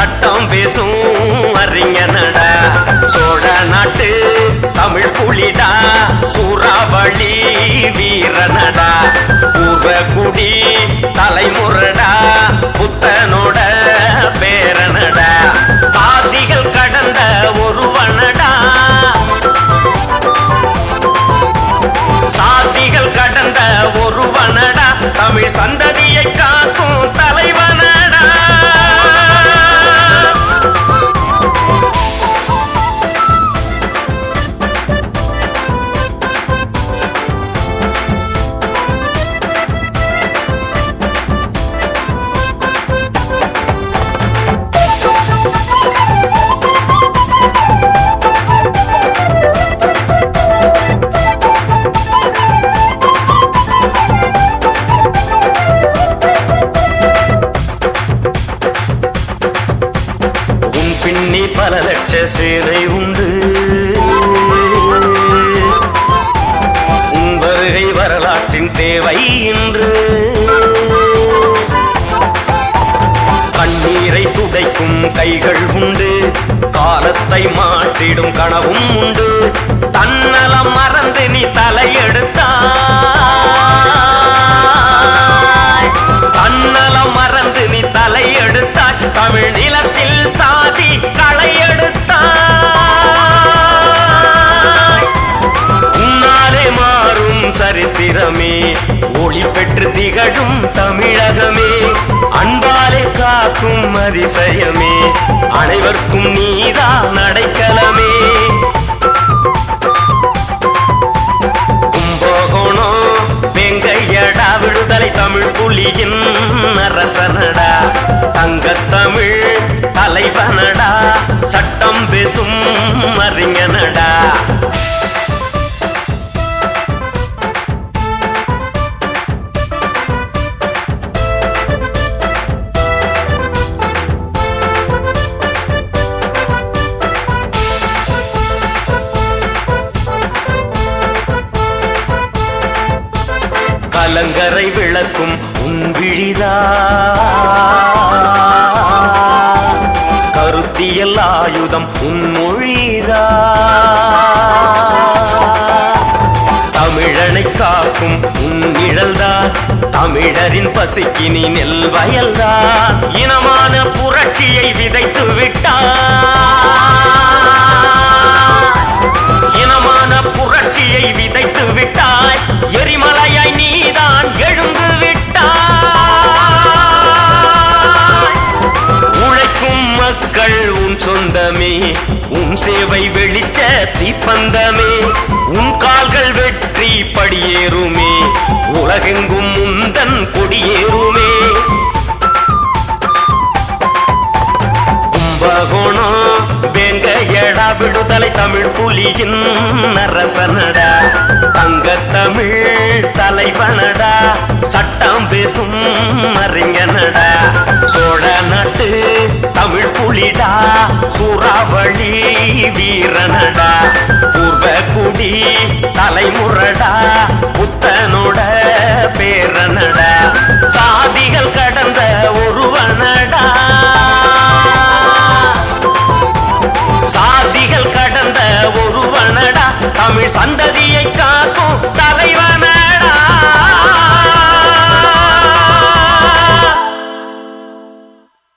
சட்டம் பேசும் அறிஞனடா. சோழ நாட்டு தமிழ் புலிடா, சூறாவளி வீரனடா. பூர்வகுடி தலைமுறடா, புத்தனோட பேரனடா. சாதிகள் கடந்த ஒருவனடா, சாதிகள் கடந்த ஒருவனடா. தமிழ் சந்ததியை காக்கும் தலைவனடா. பின்னி பல லட்ச சேனை உண்டு, உன் வருகை வரலாற்றின் தேவை இன்று. கண்ணீரை துடைக்கும் கைகள் உண்டு, காலத்தை மாற்றிடும் கனவும் உண்டு. தன்னலம் மறந்து நீ தலையெடுத்தாய், தன்னலம் மறந்து நீ தலையெடுத்தாய். தமிழ் நிலத்தில் சாதி களையெடுத்தாய். உன்னாலே மாறும் சரித்திரமே, ஒளி பெற்று திகழும் தமிழகமே. அன்பாலே காக்கும் அதிசயமே, அனைவருக்கும் நீதான் அடைக்கலமே. கும்பகோணம் வெங்கையடா, விடுதலை தமிழ் புலியின் அரசனடா. தங்கத்தமிழ் தலைவனடா, சட்டம் பேசும் அறிஞனடா. கலங்கரை விளக்கும் உன் விழிதா, கருத்தியல் ஆயுதம் உன் மொழிதா. தமிழனை காக்கும் உன் நிழல்தான், தமிழரின் பசிக்கு நீ நெல் வயல்தான். இனமான புரட்சியை விதைத்து விட்டாய், இனமான புரட்சியை விதைத்து விட்டாய். எரிமலையாய் நீதான் எழுந்து விட்டாய். உழைக்கும் மக்கள் உன் சொந்தமே, உன் சேவை வெளிச்ச தீப்பந்தமே. உன் கால்கள் வெற்றி படியேறுமே, உலகெங்கும் முந்தன் கொடியேறுமே. கும்பகோணம் வெங்கையடா, விடுதலை தமிழ் புலியின் அரசனடா. தங்கத்தமிழ் தலைவனடா, சட்டம் பேசும் அறிஞனடா. சோழ நாட்டு தமிழ் புலிடா, சூறாவளி வீரனடா. பூர்வகுடி தலைமுறடா, புத்தனோட பேரனடா. சாதிகள் கடந்த ஒருவனடா, சாதிகள் கடந்த ஒருவனடா. தமிழ் சந்ததியை